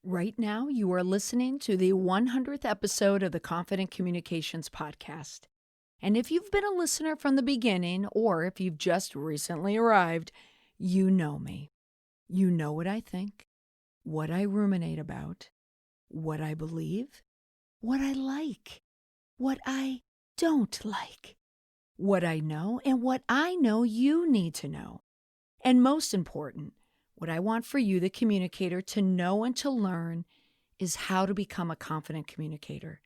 Right now, you are listening to the 100th episode of the Confident Communications Podcast. And if you've been a listener from the beginning, or if you've just recently arrived, you know me. You know what I think, what I ruminate about, what I believe, what I like, what I don't like, what I know, and what I know you need to know. And most important, what I want for you, the communicator, to know and to learn is how to become a confident communicator.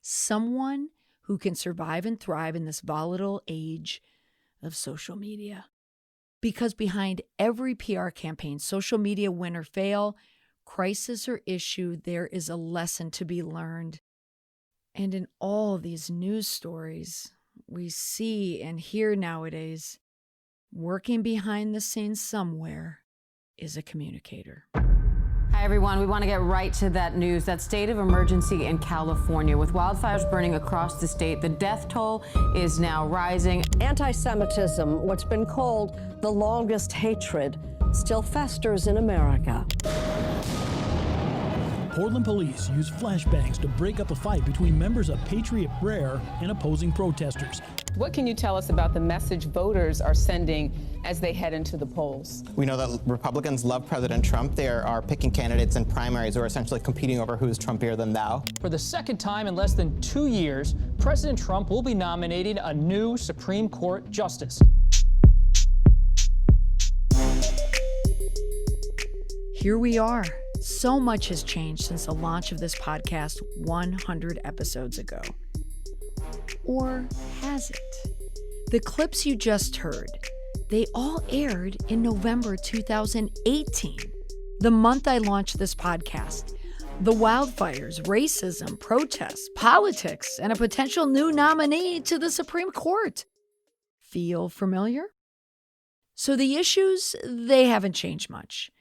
Someone who can survive and thrive in this volatile age of social media. Because behind every PR campaign, social media win or fail, crisis or issue, there is a lesson to be learned. And in all these news stories we see and hear nowadays, working behind the scenes somewhere is a communicator. Hi, everyone. We want to get right to that news. That state of emergency in California. With wildfires burning across the state, the death toll is now rising. Anti-Semitism, what's been called the longest hatred, still festers in America. Portland police used flashbangs to break up a fight between members of Patriot Prayer and opposing protesters. What can you tell us about the message voters are sending as they head into the polls? We know that Republicans love President Trump. They are picking candidates in primaries who are essentially competing over who's Trumpier than thou. For the second time in less than 2 years, President Trump will be nominating a new Supreme Court justice. Here we are. So much has changed since the launch of this podcast 100 episodes ago. Or has it? The clips you just heard, they all aired in November 2018, the month I launched this podcast. The wildfires, racism, protests, politics, and a potential new nominee to the Supreme Court. Feel familiar? So the issues, they haven't changed much.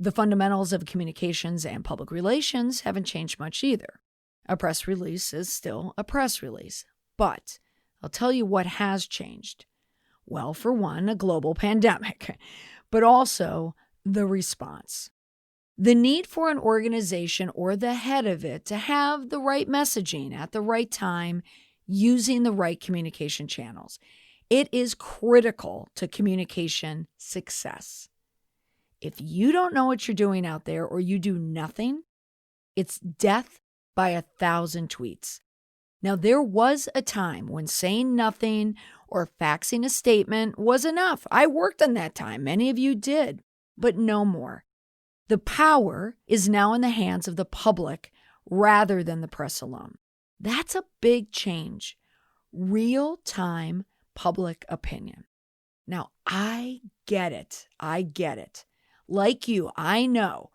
The fundamentals of communications and public relations haven't changed much either. A press release is still a press release. But I'll tell you what has changed. Well, for one, a global pandemic, but also the response. The need for an organization or the head of it to have the right messaging at the right time using the right communication channels. It is critical to communication success. If you don't know what you're doing out there or you do nothing, it's death by 1,000 tweets. Now, there was a time when saying nothing or faxing a statement was enough. I worked on that time. Many of you did, but no more. The power is now in the hands of the public rather than the press alone. That's a big change. Real-time public opinion. Now, I get it. Like you, I know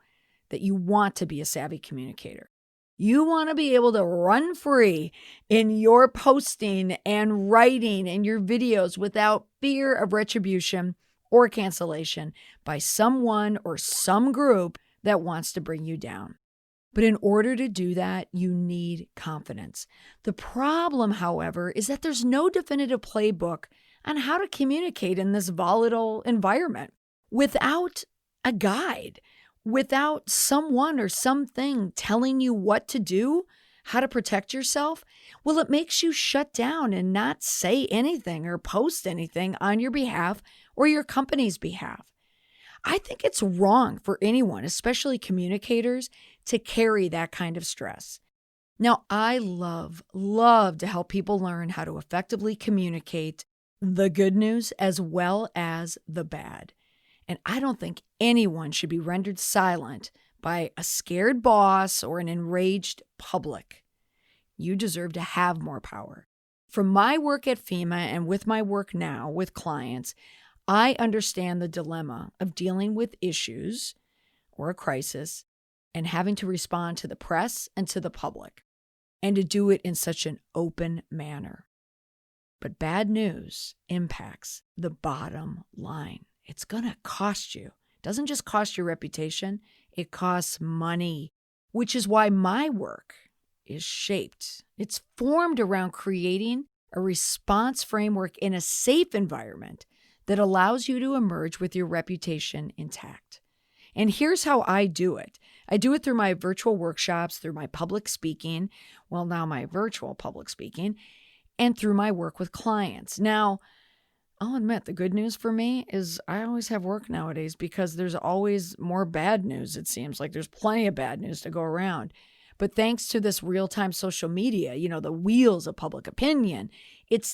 that you want to be a savvy communicator. You want to be able to run free in your posting and writing and your videos without fear of retribution or cancellation by someone or some group that wants to bring you down. But in order to do that, you need confidence. The problem, however, is that there's no definitive playbook on how to communicate in this volatile environment. Without a guide, without someone or something telling you what to do, how to protect yourself, well, it makes you shut down and not say anything or post anything on your behalf or your company's behalf. I think it's wrong for anyone, especially communicators, to carry that kind of stress. Now, I love to help people learn how to effectively communicate the good news as well as the bad. And I don't think anyone should be rendered silent by a scared boss or an enraged public. You deserve to have more power. From my work at FEMA and with my work now with clients, I understand the dilemma of dealing with issues or a crisis and having to respond to the press and to the public, and to do it in such an open manner. But bad news impacts the bottom line. It's going to cost you. It doesn't just cost your reputation, it costs money, which is why my work is shaped. It's formed around creating a response framework in a safe environment that allows you to emerge with your reputation intact. And here's how I do it. I do it through my virtual workshops, through my public speaking, well, now my virtual public speaking, and through my work with clients. Now, I'll admit the good news for me is I always have work nowadays because there's always more bad news, it seems like. There's plenty of bad news to go around. But thanks to this real-time social media, the wheels of public opinion,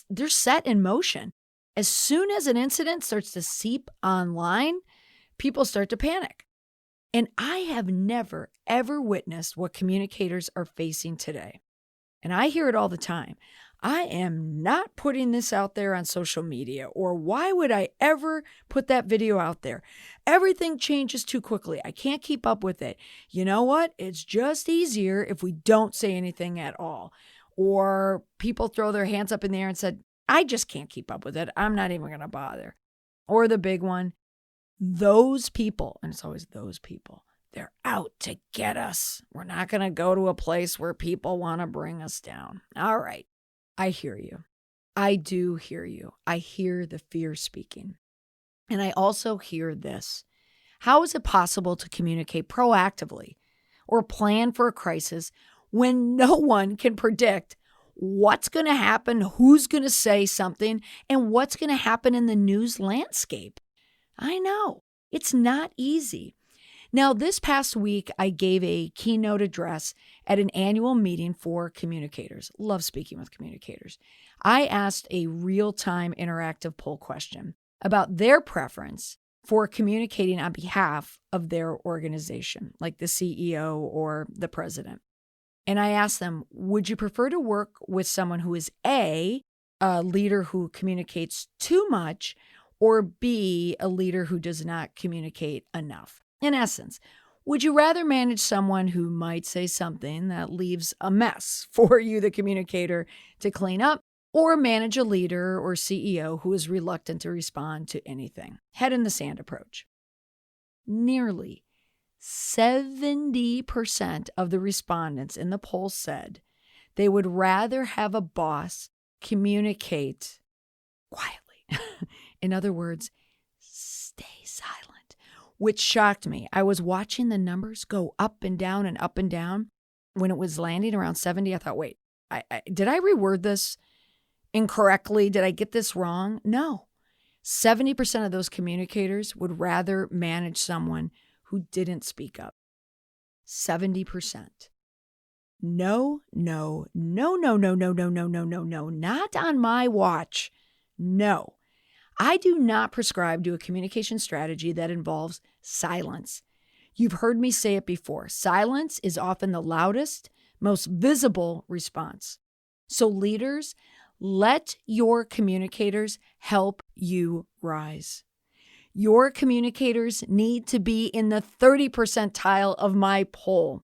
they're set in motion. As soon as an incident starts to seep online, people start to panic. And I have never, ever witnessed what communicators are facing today. And I hear it all the time. I am not putting this out there on social media, or why would I ever put that video out there? Everything changes too quickly. I can't keep up with it. You know what? It's just easier if we don't say anything at all. Or people throw their hands up in the air and said, I just can't keep up with it. I'm not even going to bother. Or the big one, those people, and it's always those people, they're out to get us. We're not going to go to a place where people want to bring us down. All right. I hear you. I do hear you. I hear the fear speaking. And I also hear this. How is it possible to communicate proactively or plan for a crisis when no one can predict what's going to happen, who's going to say something, and what's going to happen in the news landscape? I know. It's not easy. Now, this past week, I gave a keynote address at an annual meeting for communicators. Love speaking with communicators. I asked a real-time interactive poll question about their preference for communicating on behalf of their organization, like the CEO or the president. And I asked them, would you prefer to work with someone who is A, a leader who communicates too much, or B, a leader who does not communicate enough? In essence, would you rather manage someone who might say something that leaves a mess for you, the communicator, to clean up, or manage a leader or CEO who is reluctant to respond to anything? Head in the sand approach. Nearly 70% of the respondents in the poll said they would rather have a boss communicate quietly. In other words, stay silent. Which shocked me. I was watching the numbers go up and down and up and down. When it was landing around 70, I thought, wait, did I reword this incorrectly? Did I get this wrong? No. 70% of those communicators would rather manage someone who didn't speak up. 70%. No, no, no, no, no, no, no, no, no, no, no, not on my watch. No. I do not prescribe to a communication strategy that involves silence. You've heard me say it before. Silence is often the loudest, most visible response. So leaders, let your communicators help you rise. Your communicators need to be in the 30 percentile of my poll.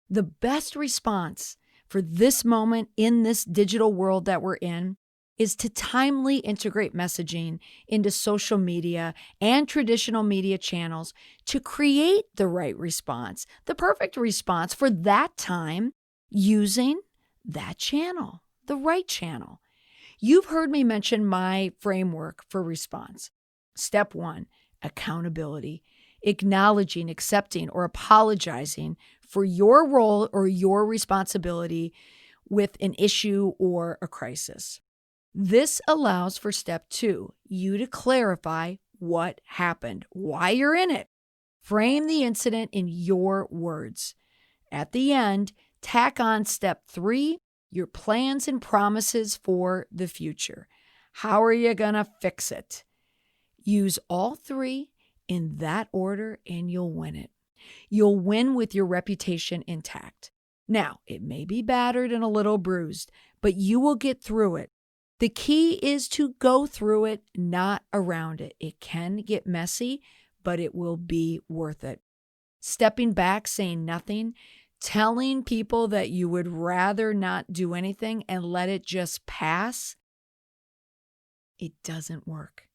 The best response for this moment in this digital world that we're in is to timely integrate messaging into social media and traditional media channels to create the right response, the perfect response for that time using that channel, the right channel. You've heard me mention my framework for response. Step 1, accountability, acknowledging, accepting, or apologizing for your role or your responsibility with an issue or a crisis. This allows for step 2, you to clarify what happened, why you're in it. Frame the incident in your words. At the end, tack on step 3, your plans and promises for the future. How are you going to fix it? Use all 3 in that order and you'll win it. You'll win with your reputation intact. Now, it may be battered and a little bruised, but you will get through it. The key is to go through it, not around it. It can get messy, but it will be worth it. Stepping back, saying nothing, telling people that you would rather not do anything and let it just pass, it doesn't work.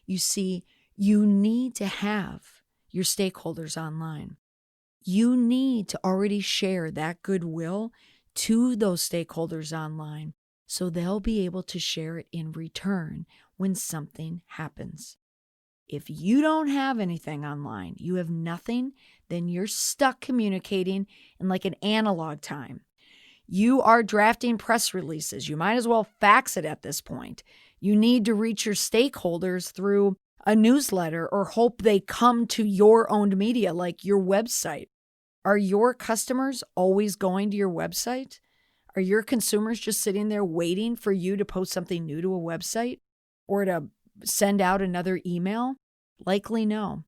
You see, you need to have your stakeholders online. You need to already share that goodwill to those stakeholders online, so they'll be able to share it in return when something happens. If you don't have anything online, you have nothing, then you're stuck communicating in like an analog time. You are drafting press releases. You might as well fax it at this point. You need to reach your stakeholders through a newsletter or hope they come to your owned media like your website. Are your customers always going to your website? Are your consumers just sitting there waiting for you to post something new to a website or to send out another email? Likely no.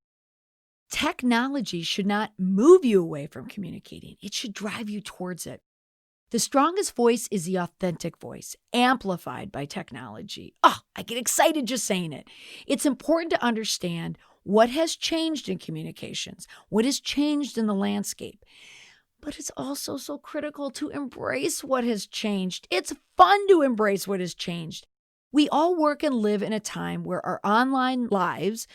Technology should not move you away from communicating. It should drive you towards it. The strongest voice is the authentic voice, amplified by technology. Oh, I get excited just saying it. It's important to understand what has changed in communications, what has changed in the landscape. But it's also so critical to embrace what has changed. It's fun to embrace what has changed. We all work and live in a time where our online lives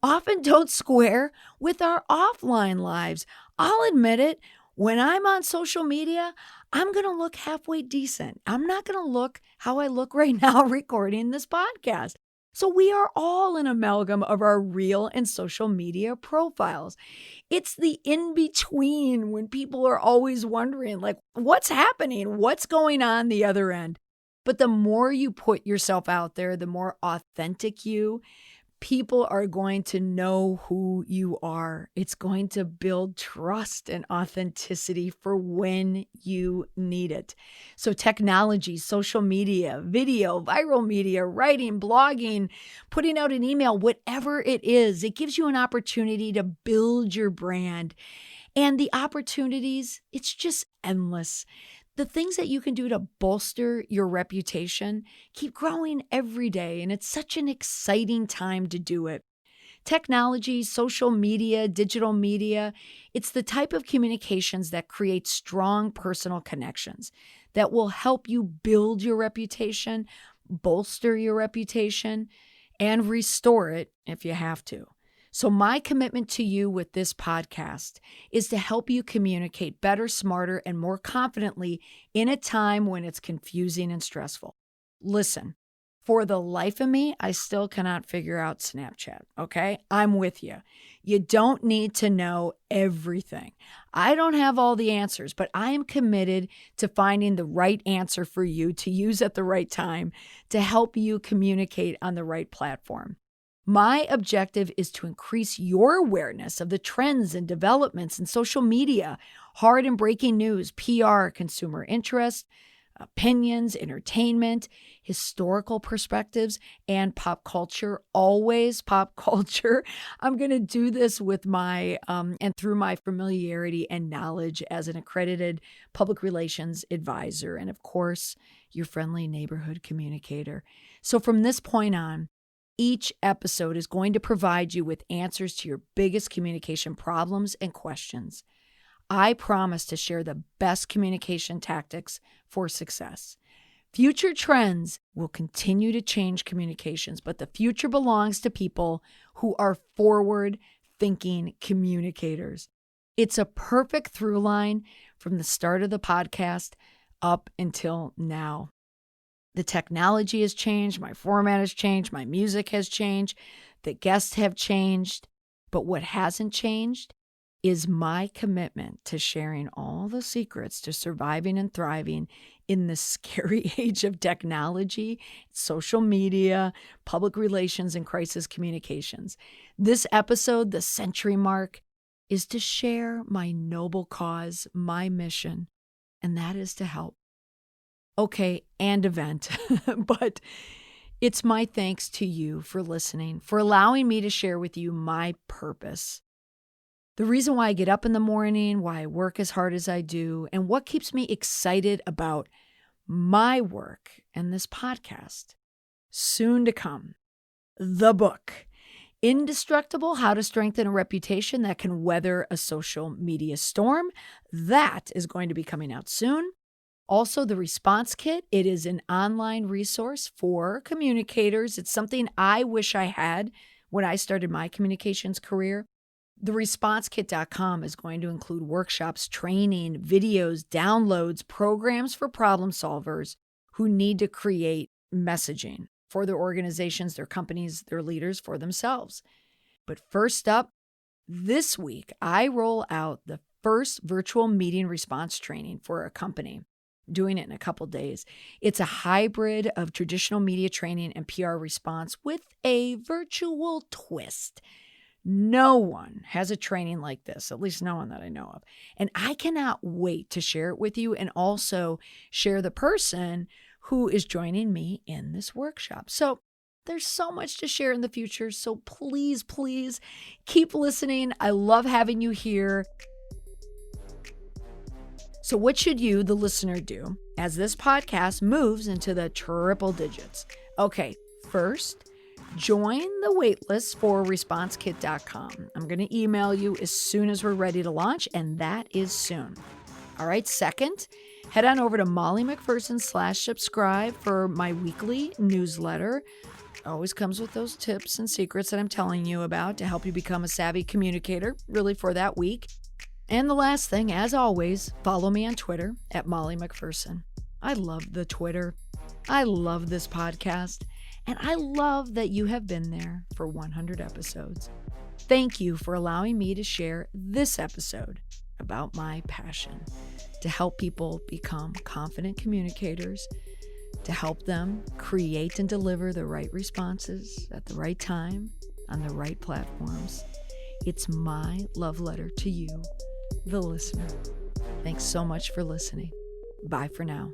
often don't square with our offline lives. I'll admit it, when I'm on social media, I'm going to look halfway decent. I'm not going to look how I look right now recording this podcast. So we are all an amalgam of our real and social media profiles. It's the in-between when people are always wondering, like, what's happening? What's going on the other end? But the more you put yourself out there, the more authentic people are going to know who you are. It's going to build trust and authenticity for when you need it. So technology, social media, video, viral media, writing, blogging, putting out an email, whatever it is, it gives you an opportunity to build your brand. And the opportunities, it's just endless. The things that you can do to bolster your reputation keep growing every day, and it's such an exciting time to do it. Technology, social media, digital media, it's the type of communications that create strong personal connections that will help you build your reputation, bolster your reputation, and restore it if you have to. So my commitment to you with this podcast is to help you communicate better, smarter, and more confidently in a time when it's confusing and stressful. Listen, for the life of me, I still cannot figure out Snapchat, okay? I'm with you. You don't need to know everything. I don't have all the answers, but I am committed to finding the right answer for you to use at the right time to help you communicate on the right platform. My objective is to increase your awareness of the trends and developments in social media, hard and breaking news, PR, consumer interest, opinions, entertainment, historical perspectives, and pop culture, always pop culture. I'm going to do this with my, and through my familiarity and knowledge as an accredited public relations advisor, and of course, your friendly neighborhood communicator. So from this point on, each episode is going to provide you with answers to your biggest communication problems and questions. I promise to share the best communication tactics for success. Future trends will continue to change communications, but the future belongs to people who are forward-thinking communicators. It's a perfect through line from the start of the podcast up until now. The technology has changed, my format has changed, my music has changed, the guests have changed, but what hasn't changed is my commitment to sharing all the secrets to surviving and thriving in the scary age of technology, social media, public relations, and crisis communications. This episode, the century mark, is to share my noble cause, my mission, and that is to help. Okay, and event, but it's my thanks to you for listening, for allowing me to share with you my purpose. The reason why I get up in the morning, why I work as hard as I do, and what keeps me excited about my work and this podcast. Soon to come, the book, Indestructible: How to Strengthen a Reputation That Can Weather a Social Media Storm. That is going to be coming out soon. Also, the Response Kit. It is an online resource for communicators. It's something I wish I had when I started my communications career. TheResponseKit.com is going to include workshops, training, videos, downloads, programs for problem solvers who need to create messaging for their organizations, their companies, their leaders, for themselves. But first up, this week, I roll out the first virtual meeting response training for a company. Doing it in a couple days. It's a hybrid of traditional media training and PR response with a virtual twist. No one has a training like this, at least no one that I know of. And I cannot wait to share it with you and also share the person who is joining me in this workshop. So there's so much to share in the future. So please, please keep listening. I love having you here. So what should you, the listener, do as this podcast moves into the triple digits? Okay, first, join the waitlist for ResponseKit.com. I'm going to email you as soon as we're ready to launch, and that is soon. All right, second, head on over to Molly McPherson/subscribe for my weekly newsletter. Always comes with those tips and secrets that I'm telling you about to help you become a savvy communicator, really for that week. And the last thing, as always, follow me on Twitter at Molly McPherson. I love the Twitter. I love this podcast. And I love that you have been there for 100 episodes. Thank you for allowing me to share this episode about my passion to help people become confident communicators, to help them create and deliver the right responses at the right time on the right platforms. It's my love letter to you, the listener. Thanks so much for listening. Bye for now.